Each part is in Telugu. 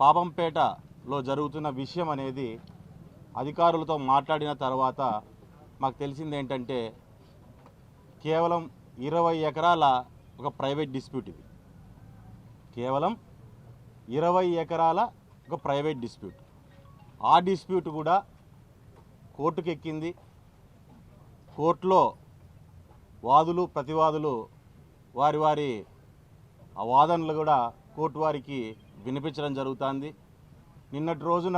పాపంపేటలో జరుగుతున్న విషయం అనేది అధికారులతో మాట్లాడిన తర్వాత మాకు తెలిసింది ఏంటంటే కేవలం 20 ఎకరాల ఒక ప్రైవేట్ డిస్ప్యూట్. ఇది కేవలం 20 ఎకరాల ఒక ప్రైవేట్ డిస్ప్యూట్. ఆ డిస్ప్యూట్ కూడా కోర్టుకు ఎక్కింది. కోర్టులో వాదులు ప్రతివాదులు వారి ఆ వాదనలు కూడా కోర్టు వారికి వినిపించడం జరుగుతుంది. నిన్నటి రోజున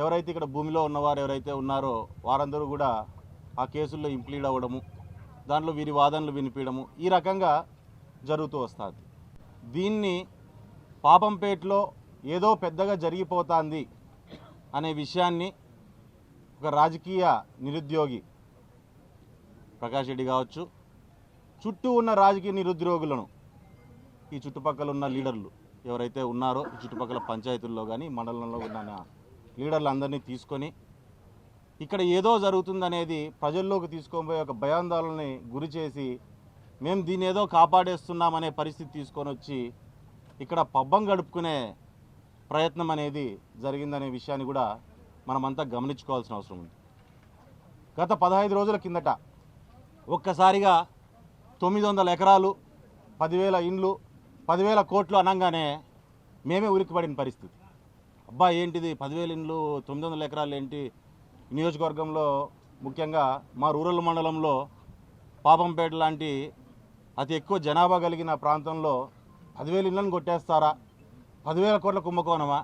ఎవరైతే ఇక్కడ భూమిలో ఉన్నవారు ఎవరైతే ఉన్నారో వారందరూ కూడా ఆ కేసుల్లో ఇంప్లీడ్ అవ్వడము, దాంట్లో వీరి వాదనలు వినిపించడము ఈ రకంగా జరుగుతూ వస్తుంది. దీన్ని పాపంపేటలో ఏదో పెద్దగా జరిగిపోతుంది అనే విషయాన్ని ఒక రాజకీయ నిరుద్యోగి ప్రకాష్ రెడ్డి కావచ్చు, చుట్టూ ఉన్న రాజకీయ నిరుద్యోగులను, ఈ చుట్టుపక్కల ఉన్న లీడర్లు ఎవరైతే ఉన్నారో ఈ చుట్టుపక్కల పంచాయతీల్లో కానీ మండలంలో ఉన్న లీడర్లు అందరినీ తీసుకొని ఇక్కడ ఏదో జరుగుతుందనేది ప్రజల్లోకి తీసుకొని పోయి ఒక భయాందోళనని గురి చేసి మేము దీన్ని ఏదో కాపాడేస్తున్నామనే పరిస్థితి తీసుకొని వచ్చి ఇక్కడ పబ్బం గడుపుకునే ప్రయత్నం అనేది జరిగిందనే విషయాన్ని కూడా మనమంతా గమనించుకోవాల్సిన అవసరం ఉంది. గత 15 రోజుల కిందట ఒక్కసారిగా 900 ఎకరాలు, 10,000 ఇండ్లు, 10,000 కోట్లు అనగానే మేమే ఉలిక్కిపడిన పరిస్థితి. అబ్బా ఏంటిది 10,000 ఇండ్లు, 900 ఎకరాలు ఏంటి? నియోజకవర్గంలో ముఖ్యంగా మా రూరల్ మండలంలో పాపంపేట లాంటి అతి ఎక్కువ జనాభా కలిగిన ప్రాంతంలో 10,000 ఇళ్లను కొట్టేస్తారా? 10,000 కోట్ల కుంభకోణమా?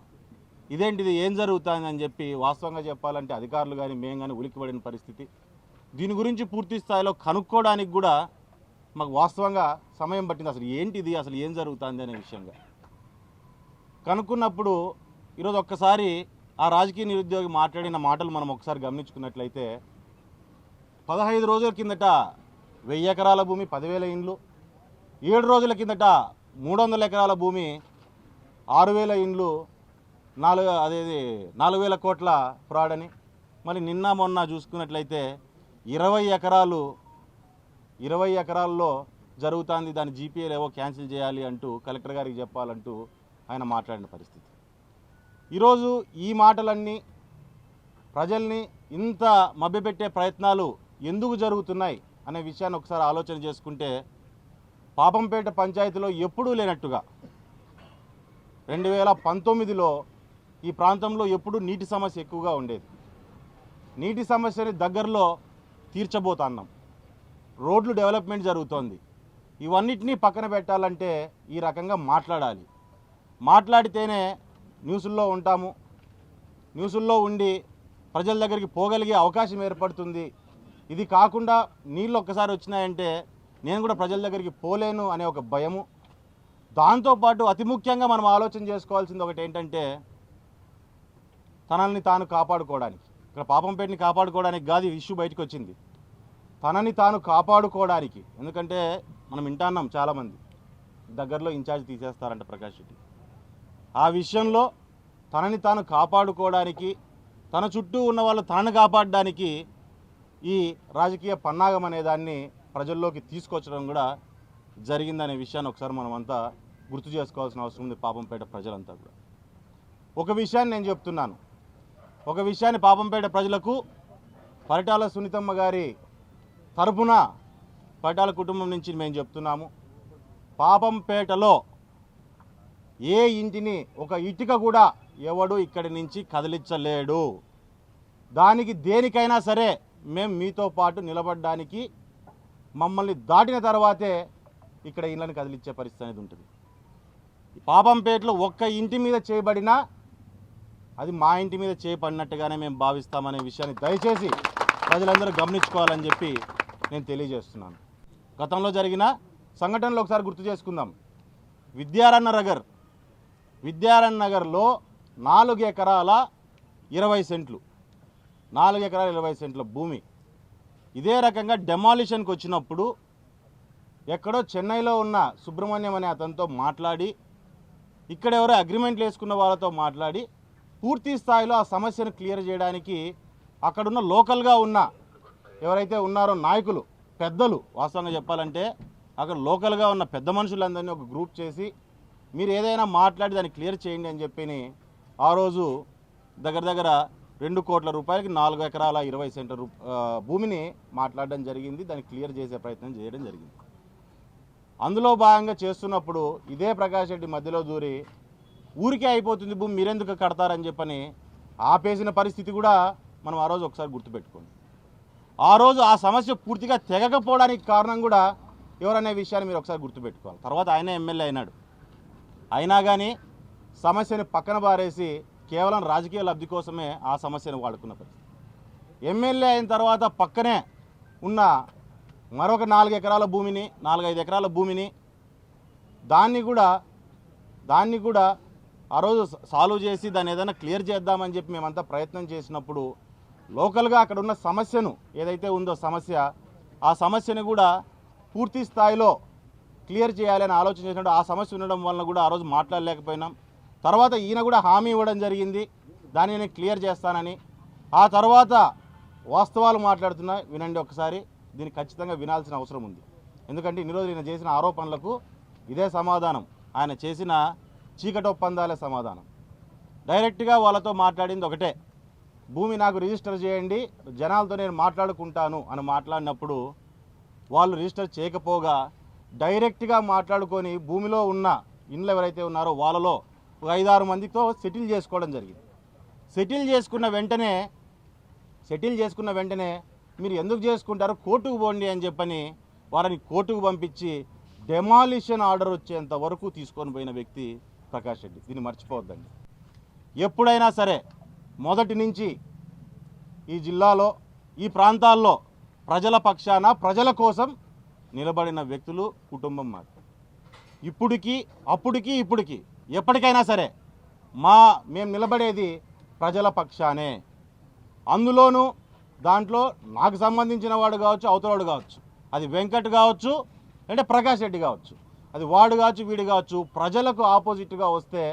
ఇదేంటిది, ఏం జరుగుతుందని చెప్పి వాస్తవంగా చెప్పాలంటే అధికారులు కానీ మేము కానీ ఉలిక్కిపడిన పరిస్థితి. దీని గురించి పూర్తి స్థాయిలో కనుక్కోవడానికి కూడా మాకు వాస్తవంగా సమయం పట్టింది. అసలు ఏంటిది, అసలు ఏం జరుగుతుంది అనే విషయంగా కనుక్కున్నప్పుడు ఈరోజు ఒక్కసారి ఆ రాజకీయ నిరుద్యోగి మాట్లాడిన మాటలు మనం ఒకసారి గమనించుకున్నట్లయితే 15 రోజుల కిందట 1000 ఎకరాల భూమి 10,000 ఇండ్లు, 7 రోజుల కిందట 300 ఎకరాల భూమి 6,000 ఇండ్లు, 4,000 కోట్ల ఫ్రాడ్ అని. మళ్ళీ నిన్న మొన్న చూసుకున్నట్లయితే 20 ఎకరాల్లో జరుగుతుంది, దాని జీపీఏలు ఏవో క్యాన్సిల్ చేయాలి అంటూ కలెక్టర్ గారికి చెప్పాలంటూ ఆయన మాట్లాడిన పరిస్థితి. ఈరోజు ఈ మాటలన్నీ ప్రజల్ని ఇంత మభ్యపెట్టే ప్రయత్నాలు ఎందుకు జరుగుతున్నాయి అనే విషయాన్ని ఒకసారి ఆలోచన చేసుకుంటే పాపంపేట పంచాయతీలో ఎప్పుడూ లేనట్టుగా 2019లో ఈ ప్రాంతంలో ఎప్పుడూ నీటి సమస్య ఎక్కువగా ఉండేది. నీటి సమస్యని దగ్గరలో తీర్చబోతున్నాం. రోడ్లు డెవలప్మెంట్ జరుగుతోంది. ఇవన్నిటినీ పక్కన పెట్టాలంటే ఈ రకంగా మాట్లాడాలి. మాట్లాడితేనే న్యూసుల్లో ఉంటాము, న్యూసుల్లో ఉండి ప్రజల దగ్గరికి పోగలిగే అవకాశం ఏర్పడుతుంది. ఇది కాకుండా నీళ్ళు ఒక్కసారి వచ్చినాయంటే నేను కూడా ప్రజల దగ్గరికి పోలేను అనే ఒక భయము. దాంతోపాటు అతి ముఖ్యంగా మనం ఆలోచన చేసుకోవాల్సింది ఒకటి ఏంటంటే తనని తాను కాపాడుకోవడానికి, ఇక్కడ పాపంపేటని కాపాడుకోవడానికి కాదు ఈ ఇష్యూ బయటకు వచ్చింది, తనని తాను కాపాడుకోవడానికి. ఎందుకంటే మనం వింటున్నాం చాలామంది దగ్గరలో ఇన్ఛార్జ్ తీసేస్తారంట ప్రకాష్ రెడ్డి. ఆ విషయంలో తనని తాను కాపాడుకోవడానికి, తన చుట్టూ ఉన్న వాళ్ళు తనను కాపాడడానికి ఈ రాజకీయ పన్నాగం అనే దాన్ని ప్రజల్లోకి తీసుకొచ్చడం కూడా జరిగిందనే విషయాన్ని ఒకసారి మనమంతా గుర్తు చేసుకోవాల్సిన అవసరం ఉంది. పాపంపేట ప్రజలంతా కూడా ఒక విషయాన్ని నేను చెప్తున్నాను, ఒక విషయాన్ని పాపంపేట ప్రజలకు పరిటాల సునీతమ్మ గారి తరపున పరిటాల కుటుంబం నుంచి మేము చెప్తున్నాము. పాపంపేటలో ఏ ఇంటిని ఒక ఇటుక కూడా ఎవడు ఇక్కడి నుంచి కదిలించలేడు. దానికి దేనికైనా సరే మేము మీతో పాటు నిలబడడానికి, మమ్మల్ని దాటిన తర్వాతే ఇక్కడ ఇళ్ళని కదిలించే పరిస్థితి అనేది ఉంటుంది. పాపంపేటలో ఒక్క ఇంటి మీద చేయబడినా అది మా ఇంటి మీద చేయబడినట్టుగానే మేము భావిస్తామనే విషయాన్ని దయచేసి ప్రజలందరూ గమనించుకోవాలని చెప్పి నేను తెలియజేస్తున్నాను. గతంలో జరిగిన సంఘటనలు ఒకసారి గుర్తు చేసుకుందాం. విద్యారణ్య నగర్లో 4 ఎకరాల 20 సెంట్లు, 4 ఎకరాల 20 సెంట్ల భూమి ఇదే రకంగా డెమాలిషన్కి వచ్చినప్పుడు ఎక్కడో చెన్నైలో ఉన్న సుబ్రహ్మణ్యం అనే అతనితో మాట్లాడి, ఇక్కడ ఎవరో అగ్రిమెంట్లు వేసుకున్న వాళ్ళతో మాట్లాడి పూర్తి స్థాయిలో ఆ సమస్యను క్లియర్ చేయడానికి అక్కడున్న లోకల్గా ఉన్న ఎవరైతే ఉన్నారో నాయకులు, పెద్దలు, వాస్తవంగా చెప్పాలంటే అక్కడ లోకల్గా ఉన్న పెద్ద మనుషులందరినీ ఒక గ్రూప్ చేసి మీరు ఏదైనా మాట్లాడి దాన్ని క్లియర్ చేయండి అని చెప్పి ఆ రోజు దగ్గర 2 కోట్ల రూపాయలకి 4 ఎకరాల 20 సెంటర్ భూమిని మాట్లాడడం జరిగింది. దాన్ని క్లియర్ చేసే ప్రయత్నం చేయడం జరిగింది. అందులో భాగంగా చేస్తున్నప్పుడు ఇదే ప్రకాష్ రెడ్డి మధ్యలో దూరి ఊరికే అయిపోతుంది భూమి మీరెందుకు కడతారని చెప్పని ఆపేసిన పరిస్థితి కూడా మనం ఆ రోజు ఒకసారి గుర్తుపెట్టుకోండి. ఆ రోజు ఆ సమస్య పూర్తిగా తెగకపోవడానికి కారణం కూడా ఎవరనే విషయాన్ని మీరు ఒకసారి గుర్తుపెట్టుకోవాలి. తర్వాత ఆయన ఎమ్మెల్యే అయినాడు. అయినా కానీ సమస్యని పక్కన పారేసి కేవలం రాజకీయ లబ్ధి కోసమే ఆ సమస్యను వాడుకున్న పరిస్థితి. ఎమ్మెల్యే అయిన తర్వాత పక్కనే ఉన్న మరొక 4 ఎకరాల భూమిని 4-5 ఎకరాల భూమిని దాన్ని కూడా ఆ రోజు సాల్వ్ చేసి దాన్ని ఏదైనా క్లియర్ చేద్దామని చెప్పి మేమంతా ప్రయత్నం చేసినప్పుడు లోకల్గా అక్కడ ఉన్న సమస్యను ఏదైతే ఉందో ఆ సమస్యను కూడా పూర్తి స్థాయిలో క్లియర్ చేయాలని ఆలోచన చేసినప్పుడు ఆ సమస్య ఉండడం వలన కూడా ఆ రోజు మాట్లాడలేకపోయినాం. తర్వాత ఈయన కూడా హామీ ఇవ్వడం జరిగింది దాన్ని నేను క్లియర్ చేస్తానని. ఆ తర్వాత వాస్తవాలు మాట్లాడుతున్నా వినండి ఒకసారి. దీన్ని ఖచ్చితంగా వినాల్సిన అవసరం ఉంది. ఎందుకంటే ఇన్ని రోజులు ఈయన చేసిన ఆరోపణలకు ఇదే సమాధానం. ఆయన చేసిన చీకటి ఒప్పందాలే సమాధానం. డైరెక్ట్గా వాళ్ళతో మాట్లాడింది ఒకటే, భూమి నాకు రిజిస్టర్ చేయండి, జనాలతో నేను మాట్లాడుకుంటాను అని మాట్లాడినప్పుడు వాళ్ళు రిజిస్టర్ చేయకపోగా డైరెక్ట్గా మాట్లాడుకొని భూమిలో ఉన్న ఇండ్లు ఎవరైతే ఉన్నారో వాళ్ళలో ఒక 5-6 మందితో సెటిల్ చేసుకోవడం జరిగింది. సెటిల్ చేసుకున్న వెంటనే మీరు ఎందుకు చేసుకుంటారో కోర్టుకు పోండి అని చెప్పని వారిని కోర్టుకు పంపించి డెమాలిషన్ ఆర్డర్ వచ్చేంత వరకు తీసుకొని పోయిన వ్యక్తి ప్రకాష్ రెడ్డి. దీన్ని మర్చిపోవద్దండి. ఎప్పుడైనా సరే మొదటి నుంచి ఈ జిల్లాలో ఈ ప్రాంతాల్లో ప్రజల పక్షాన ప్రజల కోసం నిలబడిన వ్యక్తులు కుటుంబం మాది. ఇప్పటికీ ఎప్పటికైనా సరే మేము నిలబడేది ప్రజల పక్షానే. దాంట్లో నాకు సంబంధించిన వాడు కావచ్చు, అవతలవాడు కావచ్చు, అది వెంకట్ కావచ్చు అంటే ప్రకాష్ రెడ్డి కావచ్చు, అది వాడు కావచ్చు వీడు కావచ్చు, ప్రజలకు ఆపోజిట్గా వస్తే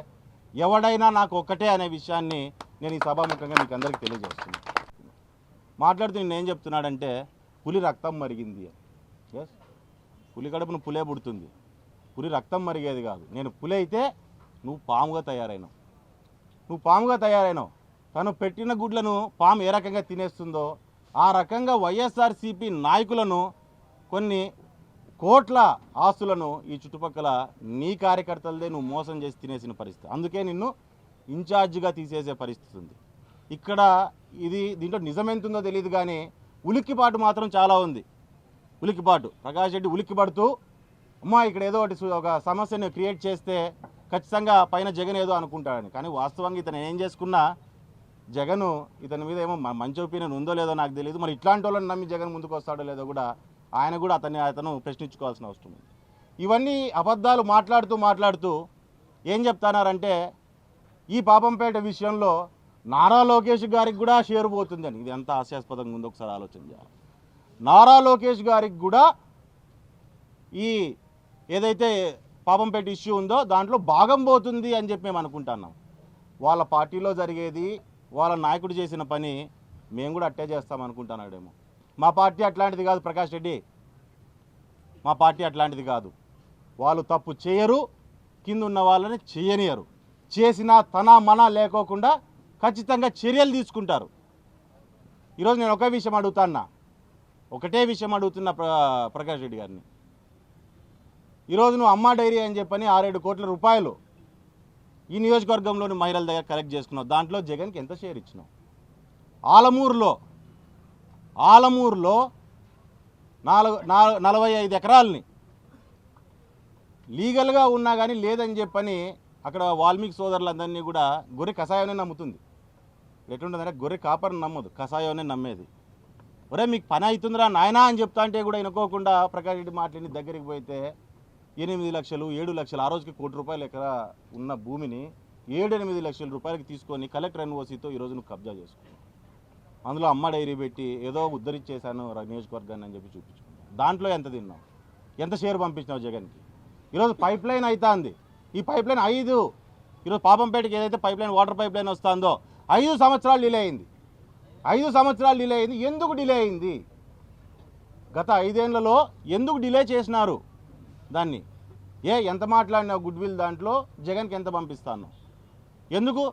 ఎవడైనా నాకు ఒక్కటే అనే విషయాన్ని నేను ఈ సభాముఖంగా మీకు అందరికీ తెలియజేస్తున్నాను. మాట్లాడుతూ నేను ఏం చెప్తున్నాడంటే పులి రక్తం మరిగింది. ఎస్, పులి కడుపును పులే పుడుతుంది, పులి రక్తం మరిగేది కాదు. నేను పులి అయితే నువ్వు పాముగా తయారైనావు. తను పెట్టిన గుడ్లను పాము ఏ రకంగా తినేస్తుందో ఆ రకంగా వైఎస్ఆర్సీపీ నాయకులను కొన్ని కోట్ల ఆస్తులను ఈ చుట్టుపక్కల నీ కార్యకర్తలదే నువ్వు మోసం చేసి తినేసిన పరిస్థితి. అందుకే నిన్ను ఇన్ఛార్జిగా తీసేసే పరిస్థితి ఉంది. ఇక్కడ దీంట్లో నిజమెంతుందో తెలియదు కానీ ఉలిక్కిపాటు మాత్రం చాలా ఉంది. ప్రకాష్ రెడ్డి ఉలిక్కిపడుతూ అమ్మా ఇక్కడ ఏదో ఒక సమస్యను క్రియేట్ చేస్తే ఖచ్చితంగా పైన జగన్ ఏదో అనుకుంటాడని. కానీ వాస్తవంగా ఇతను ఏం చేసుకున్నా జగన్ ఇతని మీద ఏమో మంచి ఒపీనియన్ ఉందో లేదో నాకు తెలియదు. మరి ఇట్లాంటి వాళ్ళని నమ్మి జగన్ ముందుకు వస్తాడో లేదో కూడా అతను ప్రశ్నించుకోవాల్సిన అవసరం ఉంది. ఇవన్నీ అబద్ధాలు మాట్లాడుతూ ఏం చెప్తున్నారంటే ఈ పాపంపేట విషయంలో నారా లోకేష్ గారికి కూడా షేర్ పోతుందని. ఇది ఎంత హాస్యాస్పదంగా ఉందో ఒకసారి ఆలోచన చేయాలి. నారా లోకేష్ గారికి కూడా ఈ ఏదైతే పాపంపేట ఇష్యూ ఉందో దాంట్లో భాగం పోతుంది అని చెప్పి మేము అనుకుంటున్నాం. వాళ్ళ పార్టీలో జరిగేది, వాళ్ళ నాయకుడు చేసిన పని మేము కూడా అట్టే చేస్తాం అనుకుంటున్నాడేమో. మా పార్టీ అట్లాంటిది కాదు ప్రకాష్ రెడ్డి, మా పార్టీ అట్లాంటిది కాదు. వాళ్ళు తప్పు చేయరు, కింద ఉన్న వాళ్ళని చేయనియరు. చేసినా మన లేకోకుండా ఖచ్చితంగా చర్యలు తీసుకుంటారు. ఈరోజు నేను ఒకటే విషయం అడుగుతున్నా ప్రకాష్ రెడ్డి గారిని. ఈరోజు నువ్వు అమ్మా డైరీ అని చెప్పని 6-7 కోట్ల రూపాయలు ఈ నియోజకవర్గంలోని మహిళల దగ్గర కలెక్ట్ చేసుకున్నావు. దాంట్లో జగన్కి ఎంత షేర్ ఇచ్చినావు? ఆలమూరులో 45 ఎకరాలని లీగల్గా ఉన్నా కానీ లేదని చెప్పని అక్కడ వాల్మీకి సోదరులందరినీ కూడా గొర్రె కషాయాన్ని నమ్ముతుంది. ఎట్లుంటుందంటే గొర్రె కాపరిని నమ్మదు, కషాయాన్ని నమ్మేది. ఒరే మీకు పని అవుతుందిరా నాయనా అని చెప్తా అంటే కూడా వినుకోకుండా ప్రకాష్ రెడ్డి మాట్లాడి దగ్గరికి పోతే 8 లక్షలు 7 లక్షలు ఆ రోజుకి ₹1 కోటి ఎకరా ఉన్న భూమిని 7-8 లక్షల రూపాయలకి తీసుకొని కలెక్టర్ ఎన్ఓసీతో ఈరోజు నువ్వు కబ్జా చేసుకున్నావు. అందులో అమ్మ డైరీ పెట్టి ఏదో ఉద్ధరించేశాను నియోజకవర్గాన్ని అని చెప్పి చూపించుకున్నావు. దాంట్లో ఎంత తిన్నావు? ఎంత షేర్ పంపించినావు జగన్కి? ఈరోజు పైప్ లైన్ అవుతుంది. ఈ పైప్ లైన్ ఈరోజు పాపంపేటకి ఏదైతే వాటర్ పైప్ లైన్ వస్తుందో 5 సంవత్సరాలు డిలే అయింది. ఎందుకు డిలే అయింది? గత 5 ఏళ్లలో ఎందుకు డిలే చేసినారు దాన్ని? ఎంత మాట్లాడినావు గుడ్ విల్ దాంట్లో జగన్కి ఎంత పంపిస్తాను ఎందుకు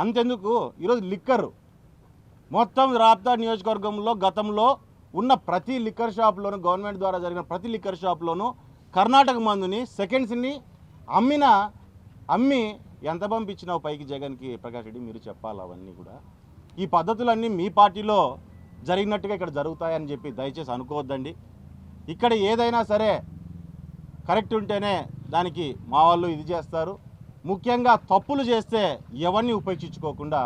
అంతెందుకు? ఈరోజు లిక్కర్ మొత్తం రాప్తాడ్ నియోజకవర్గంలో గతంలో ఉన్న ప్రతి లిక్కర్ షాప్లోనూ గవర్నమెంట్ ద్వారా జరిగిన ప్రతి లిక్కర్ షాప్లోనూ కర్ణాటక మందుని సెకండ్స్ని అమ్మి ఎంత పంపించినావు పైకి జగన్కి? ప్రకాష్ రెడ్డి మీరు చెప్పాలి అవన్నీ కూడా. ఈ పద్ధతులన్నీ మీ పార్టీలో జరిగినట్టుగా ఇక్కడ జరుగుతాయని చెప్పి దయచేసి అనుకోవద్దండి. ఇక్కడ ఏదైనా సరే కరెక్ట్ ఉంటేనే దానికి మా వాళ్ళు ఇది చేస్తారు. ముఖ్యంగా తప్పులు చేస్తే ఎవరిని ఉపేక్షించుకోకుండా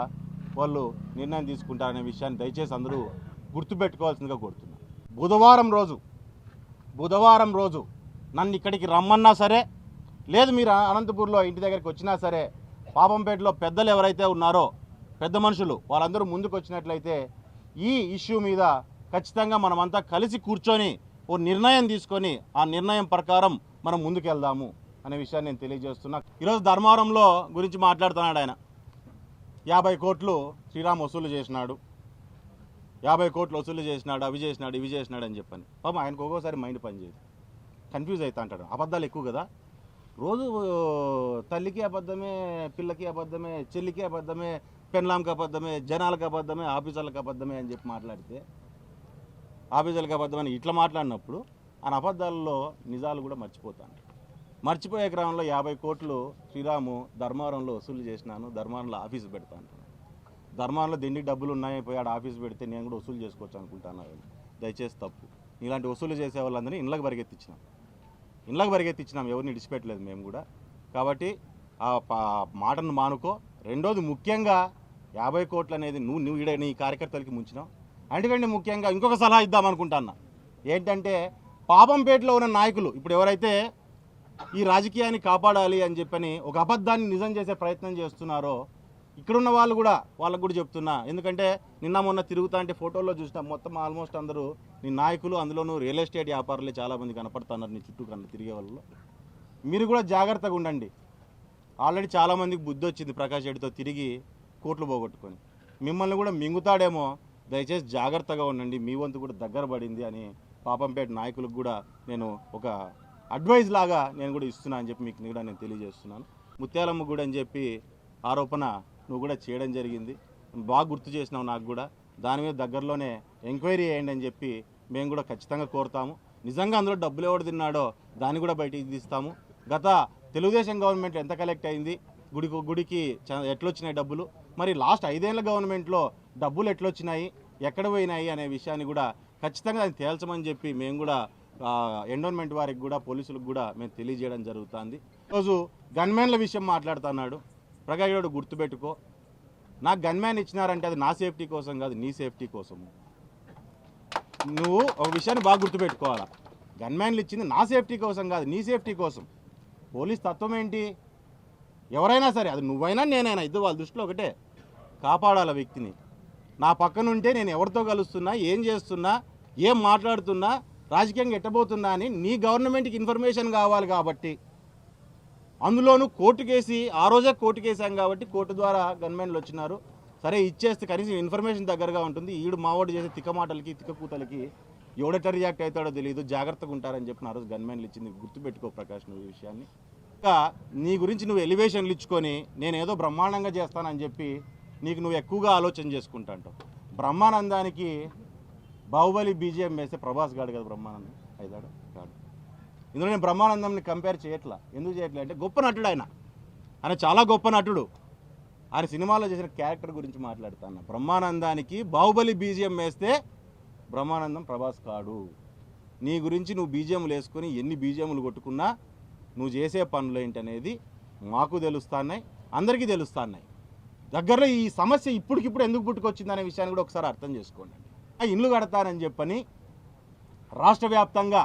వాళ్ళు నిర్ణయం తీసుకుంటారనే విషయాన్ని దయచేసి అందరూ గుర్తుపెట్టుకోవాల్సిందిగా కోరుతున్నాను. బుధవారం రోజు నన్ను ఇక్కడికి రమ్మన్నా సరే, లేదు మీరు అనంతపూర్లో ఇంటి దగ్గరికి వచ్చినా సరే, పాపంపేటలో పెద్దలు ఎవరైతే ఉన్నారో పెద్ద మనుషులు వాళ్ళందరూ ముందుకు వచ్చినట్లయితే ఈ ఇష్యూ మీద ఖచ్చితంగా మనమంతా కలిసి కూర్చొని ఓ నిర్ణయం తీసుకొని ఆ నిర్ణయం ప్రకారం మనం ముందుకెళ్దాము అనే విషయాన్ని నేను తెలియజేస్తున్నా. ఈరోజు ధర్మవరంలో గురించి మాట్లాడుతున్నాడు ఆయన. 50 కోట్లు శ్రీరామ్ వసూలు చేసినాడు, 50 కోట్లు వసూలు చేసినాడు, అవి చేసినాడు ఇవి చేసినాడు అని చెప్పని. పాపం ఆయనకు ఒక్కోసారి మైండ్ పనిచేయదు, కన్ఫ్యూజ్ అవుతా అంటాడు. అబద్ధాలు ఎక్కువ కదా, రోజు తల్లికి అబద్ధమే, పిల్లకి అబద్ధమే, చెల్లికి అబద్ధమే, పెన్లాంకి అబద్ధమే, జనాలకు అబద్ధమే, ఆఫీసర్లకు అబద్ధమే అని చెప్పి మాట్లాడితే, ఆఫీసర్లకు అబద్ధమని ఇట్లా మాట్లాడినప్పుడు ఆయన అబద్ధాలలో నిజాలు కూడా మర్చిపోయే క్రమంలో 50 కోట్లు శ్రీరాము ధర్మవరంలో వసూలు చేసినాను, ధర్మవరంలో ఆఫీసు పెడతాను. ధర్మవరంలో దిండి డబ్బులు ఉన్నాయి, పోయి ఆడ ఆఫీసు పెడితే నేను కూడా వసూలు చేసుకోవచ్చు అనుకుంటాను. దయచేసి తప్పు. ఇలాంటి వసూలు చేసే వాళ్ళందరినీ ఇండ్లకు పరిగెత్తించినాం, ఎవరిని విడిచిపెట్టలేదు మేము కూడా. కాబట్టి ఆ మాటను మానుకో. రెండోది ముఖ్యంగా 50 కోట్లు అనేది నువ్వు ఈడ నీ కార్యకర్తలకి ముంచినావు. అందుకంటే ముఖ్యంగా ఇంకొక సలహా ఇద్దామనుకుంటున్నా. ఏంటంటే పాపంపేటలో ఉన్న నాయకులు ఇప్పుడు ఎవరైతే ఈ రాజకీయాన్ని కాపాడాలి అని చెప్పని ఒక అబద్ధాన్ని నిజం చేసే ప్రయత్నం చేస్తున్నారో, ఇక్కడున్న వాళ్ళు కూడా వాళ్ళకు కూడా చెప్తున్నా. ఎందుకంటే నిన్న మొన్న తిరుగుతా అంటే ఫోటోల్లో చూసినా మొత్తం ఆల్మోస్ట్ అందరూ నీ నాయకులు, అందులోనూ రియల్ ఎస్టేట్ వ్యాపారులే చాలామంది కనపడుతున్నారు నీ చుట్టూ తిరిగే వాళ్ళు. మీరు కూడా జాగ్రత్తగా ఉండండి. ఆల్రెడీ చాలామందికి బుద్ధి వచ్చింది ప్రకాష్ రెడ్డితో తిరిగి కోట్లు పోగొట్టుకొని. మిమ్మల్ని కూడా మింగుతాడేమో, దయచేసి జాగ్రత్తగా ఉండండి. మీ వంతు కూడా దగ్గర పడింది అని పాపంపేట నాయకులకు కూడా నేను ఒక అడ్వైజ్ లాగా నేను కూడా ఇస్తున్నా అని చెప్పి మీకు కూడా నేను తెలియజేస్తున్నాను. ముత్యాలమ్మ గుడి అని చెప్పి ఆరోపణ నువ్వు కూడా చేయడం జరిగింది, బాగా గుర్తు చేసినావు నాకు కూడా. దాని మీద దగ్గరలోనే ఎంక్వైరీ చేయండి అని చెప్పి మేము కూడా ఖచ్చితంగా కోరుతాము. నిజంగా అందులో డబ్బులు ఎవడు తిన్నాడో దాన్ని కూడా బయటికి తీస్తాము. గత తెలుగుదేశం గవర్నమెంట్ ఎంత కలెక్ట్ అయింది, గుడికి ఎట్లొచ్చినాయి డబ్బులు, మరి లాస్ట్ 5 ఏళ్ల గవర్నమెంట్లో డబ్బులు ఎట్లొచ్చినాయి, ఎక్కడ పోయినాయి అనే విషయాన్ని కూడా ఖచ్చితంగా అది తేల్చమని చెప్పి మేము కూడా ఎండోన్మెంట్ వారికి కూడా పోలీసులకు కూడా మేము తెలియజేయడం జరుగుతుంది. ఈరోజు గన్మ్యాన్ల విషయం మాట్లాడుతున్నాడు. ప్రకాష్ రెడ్డి గుర్తుపెట్టుకో, నాకు గన్మ్యాన్ ఇచ్చినారంటే అది నా సేఫ్టీ కోసం కాదు, నీ సేఫ్టీ కోసము. నువ్వు ఒక విషయాన్ని బాగా గుర్తుపెట్టుకోవాలా. గన్మ్యాన్లు ఇచ్చింది నా సేఫ్టీ కోసం కాదు, నీ సేఫ్టీ కోసం. పోలీస్ తత్వం ఏంటి? ఎవరైనా సరే, అది నువ్వైనా నేనైనా, ఇద్దరు వాళ్ళ దృష్టిలో ఒకటే, కాపాడాల వ్యక్తిని. నా పక్కనుంటే నేను ఎవరితో కలుస్తున్నా, ఏం చేస్తున్నా, ఏం మాట్లాడుతున్నా, రాజకీయంగా ఎట్టబోతున్నా అని నీ గవర్నమెంట్కి ఇన్ఫర్మేషన్ కావాలి. కాబట్టి అందులోనూ కోర్టు కేసి, ఆ రోజే కోర్టు కేసాం కాబట్టి కోర్టు ద్వారా గన్మెన్లు వచ్చినారు. సరే ఇచ్చేస్తే కనీసం ఇన్ఫర్మేషన్ దగ్గరగా ఉంటుంది. ఈడు మావాడు చేసే తిక్క మాటలకి, తిక్క కూతలకి ఎవడెట్ట రియాక్ట్ అవుతాడో తెలియదు. జాగ్రత్తగా ఉంటారని చెప్పి ఆ రోజు గన్మెన్లు ఇచ్చింది. గుర్తుపెట్టుకో ప్రకాష్ నువ్వు ఈ విషయాన్ని. ఇంకా నీ గురించి నువ్వు ఎలివేషన్లు ఇచ్చుకొని నేను ఏదో బ్రహ్మాండంగా చేస్తానని చెప్పి నీకు నువ్వు ఎక్కువగా ఆలోచన చేసుకుంటా అంటావు. బ్రహ్మానందానికి బాహుబలి బీజిఎం వేస్తే ప్రభాస్ గాడు కదా బ్రహ్మానందం అవుతాడు కాదు. ఇందులో నేను బ్రహ్మానందంని కంపేర్ చేయట్లా. ఎందుకు చేయట్లే అంటే గొప్ప నటుడు ఆయన చాలా గొప్ప నటుడు. ఆయన సినిమాలో చేసిన క్యారెక్టర్ గురించి మాట్లాడుతాను. బ్రహ్మానందానికి బాహుబలి బీజిఎం వేస్తే బ్రహ్మానందం ప్రభాస్ కాడు. నీ గురించి నువ్వు బీజిఎంలు వేసుకొని ఎన్ని బీజిఎంలు కొట్టుకున్నా నువ్వు చేసే పనులు ఏంటనేది మాకు తెలుస్తున్నాయి, అందరికీ తెలుస్తున్నాయి. దగ్గరలో ఈ సమస్య ఇప్పటికిప్పుడు ఎందుకు పుట్టుకొచ్చిందనే విషయాన్ని కూడా ఒకసారి అర్థం చేసుకోండి. ఇండ్లు కడతానని చెప్పని, రాష్ట్ర వ్యాప్తంగా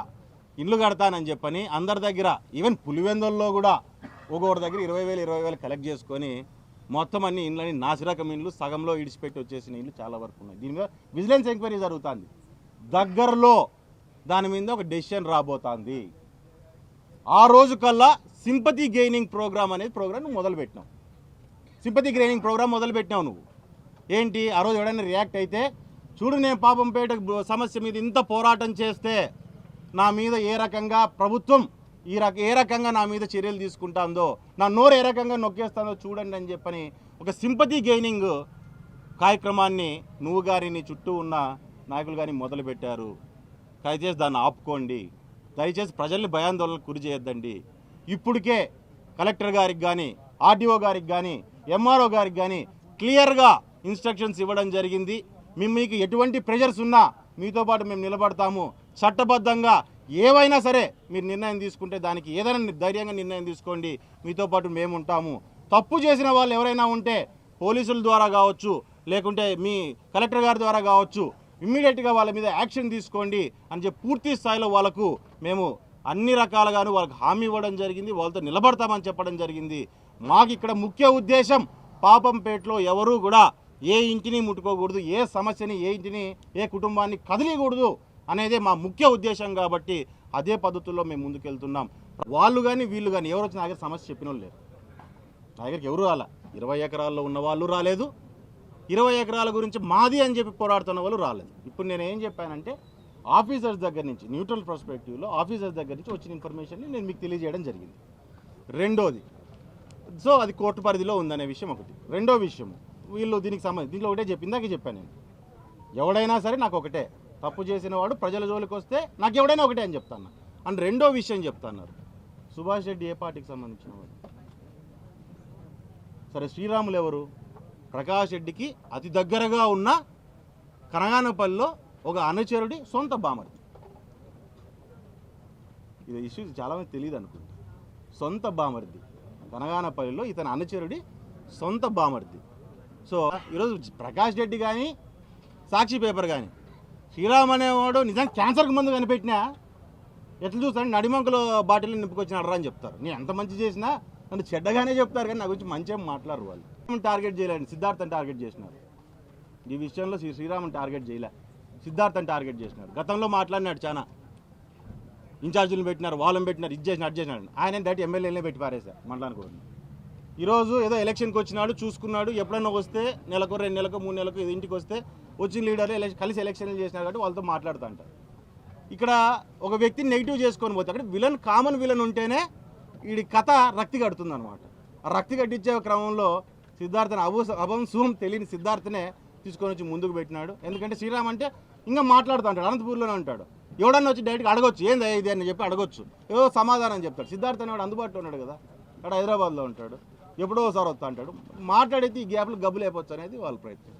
ఇండ్లు కడతానని చెప్పని అందరి దగ్గర, ఈవెన్ పులివెందుల్లో కూడా ఒక్కొక్కరి దగ్గర 20,000 కలెక్ట్ చేసుకొని మొత్తం అన్ని ఇండ్లని నాసిరకం ఇండ్లు సగంలో ఇడిచిపెట్టి వచ్చేసిన ఇండ్లు చాలా వరకు ఉన్నాయి. దీని మీద విజిలెన్స్ ఎంక్వైరీ జరుగుతుంది. దగ్గరలో దాని మీద ఒక డెసిషన్ రాబోతుంది. ఆ రోజు కల్లా సింపతి గెయినింగ్ ప్రోగ్రామ్ అనేది ప్రోగ్రామ్ నువ్వు మొదలుపెట్టినావు. సింపతి గెయినింగ్ ప్రోగ్రామ్ మొదలుపెట్టినావు నువ్వు. ఏంటి ఆ రోజు ఎవడైనా రియాక్ట్ అయితే, చూడు నేను పాపంపేట సమస్య మీద ఇంత పోరాటం చేస్తే నా మీద ఏ రకంగా ప్రభుత్వం ఏ రకంగా నా మీద చర్యలు తీసుకుంటుందో, నా నోరు ఏ రకంగా నొక్కేస్తుందో చూడండి అని చెప్పని ఒక సింపతి గెయినింగ్ కార్యక్రమాన్ని నువ్వు గారి నీ చుట్టూ ఉన్న నాయకులు కానీ మొదలుపెట్టారు. దయచేసి దాన్ని ఆపుకోండి. దయచేసి ప్రజల్ని భయాందోళనకు గురి చేయొద్దండి. ఇప్పటికే కలెక్టర్ గారికి కానీ, ఆర్డీఓ గారికి కానీ, ఎంఆర్ఓ గారికి కానీ క్లియర్గా ఇన్స్ట్రక్షన్స్ ఇవ్వడం జరిగింది. మీకు ఎటువంటి ప్రెషర్స్ ఉన్నా మీతో పాటు మేము నిలబడతాము. చట్టబద్ధంగా ఏవైనా సరే మీరు నిర్ణయం తీసుకుంటే దానికి ఏదైనా ధైర్యంగా నిర్ణయం తీసుకోండి, మీతో పాటు మేము ఉంటాము. తప్పు చేసిన వాళ్ళు ఎవరైనా ఉంటే పోలీసుల ద్వారా కావచ్చు, లేకుంటే మీ కలెక్టర్ గారి ద్వారా కావచ్చు, ఇమ్మీడియట్గా వాళ్ళ మీద యాక్షన్ తీసుకోండి అని చెప్పి పూర్తి స్థాయిలో వాళ్ళకు మేము అన్ని రకాలుగాను వాళ్ళకి హామీ ఇవ్వడం జరిగింది. వాళ్ళతో నిలబడతామని చెప్పడం జరిగింది. మాకు ఇక్కడ ముఖ్య ఉద్దేశం పాపంపేటలో ఎవరూ కూడా ఏ ఇంటిని ముట్టుకోకూడదు, ఏ సమస్యని, ఏ ఇంటిని, ఏ కుటుంబాన్ని కదిలియకూడదు అనేదే మా ముఖ్య ఉద్దేశం. కాబట్టి అదే పద్ధతుల్లో మేము ముందుకెళ్తున్నాం. వాళ్ళు కానీ వీళ్ళు కానీ ఎవరు వచ్చి నా దగ్గర సమస్య చెప్పిన వాళ్ళు లేరు. నా దగ్గరికి ఎవరు రాలా. 20 ఎకరాల్లో ఉన్న వాళ్ళు రాలేదు, 20 ఎకరాల గురించి మాది అని చెప్పి పోరాడుతున్న వాళ్ళు రాలేదు. ఇప్పుడు నేను ఏం చెప్పానంటే ఆఫీసర్స్ దగ్గర నుంచి, న్యూట్రల్ పర్స్పెక్టివ్లో ఆఫీసర్స్ దగ్గర నుంచి వచ్చిన ఇన్ఫర్మేషన్ని నేను మీకు తెలియజేయడం జరిగింది. రెండోది, సో అది కోర్టు పరిధిలో ఉందనే విషయం ఒకటి. రెండో విషయం, వీళ్ళు దీనికి దీంట్లో ఒకటే ఇందాకే చెప్పాను నేను, ఎవడైనా సరే నాకు ఒకటే, తప్పు చేసిన వాడు ప్రజల జోలికి వస్తే నాకు ఎవడైనా ఒకటే అని చెప్తాను. అండ్ రెండో విషయం చెప్తున్నారు, సుభాష్ రెడ్డి ఏ పార్టీకి సంబంధించిన వాడు? సరే, శ్రీరాములు ఎవరు? ప్రకాష్ రెడ్డికి అతి దగ్గరగా ఉన్న కనగానపల్లిలో ఒక అనుచరుడి సొంత బామర్ది. ఇది ఇష్యూ చాలామంది తెలియదు అనుకుంటా. సొంత బామర్ది, కనగానపల్లిలో ఇతని అనుచరుడి సొంత బామర్ది. సో ఈరోజు ప్రకాష్ రెడ్డి కానీ, సాక్షి పేపర్ కానీ, శ్రీరామ్ అనేవాడు నిజంగా క్యాన్సర్కి ముందు కనిపెట్టినా ఎట్లా చూస్తాను, నడిమంకులో బాటిల్ నింపుకొచ్చినాడు రా అని చెప్తారు. నేను ఎంత మంచి చేసినా నన్ను చెడ్డగానే చెప్తారు, కానీ నా గురించి మంచిగా మాట్లాడరు. వాళ్ళు టార్గెట్ చేయలేండి, సిద్ధార్థని టార్గెట్ చేసినారు. ఈ విషయంలో శ్రీరామ్ని టార్గెట్ చేయలే, సిద్ధార్థని టార్గెట్ చేసినారు. గతంలో మాట్లాడినాడు, చాలా ఇన్ఛార్జీలు పెట్టినారు, వాళ్ళని పెట్టినారు, ఇది చేసినాడు, అది చేసినాడు. ఆయన డైరెక్ట్ ఎమ్మెల్యేలనే పెట్టి పారేశారు మండలానికి కూడా. ఈరోజు ఏదో ఎలక్షన్కి వచ్చినాడు, చూసుకున్నాడు, ఎప్పుడైనా వస్తే నెలకు 2 నెలలకు 3 నెలలకు ఇంటికి వస్తే వచ్చిన లీడర్లు కలిసి ఎలక్షన్లు చేసినారు కాబట్టి వాళ్ళతో మాట్లాడుతూ ఉంటారు. ఇక్కడ ఒక వ్యక్తిని నెగిటివ్ చేసుకొని పోతే అక్కడ విలన్, కామన్ విలన్ ఉంటేనే వీడి కథ రక్తి కడుతుంది అనమాట. ఆ రక్తి కట్టించే క్రమంలో సిద్ధార్థని అభంశుభం తెలియని సిద్ధార్థనే తీసుకొని వచ్చి ముందుకు పెట్టినాడు. ఎందుకంటే శ్రీరామ్ అంటే ఇంకా మాట్లాడుతూ ఉంటాడు, అనంతపూర్లోనే ఉంటాడు. ఎవడన్నా వచ్చి డైరెక్ట్గా అడగొచ్చు, ఏంది ఇది అని చెప్పి అడగొచ్చు, ఏదో సమాధానం చెప్తాడు. సిద్ధార్థ అనేవాడు అందుబాటులో ఉన్నాడు కదా, అక్కడ హైదరాబాద్లో ఉంటాడు, ఎప్పుడో ఒకసారి వస్తూ ఉంటాడు, మాట్లాడితే ఈ గ్యాప్లు గబ్బులు అయిపోవచ్చు అనేది వాళ్ళ ప్రయత్నం.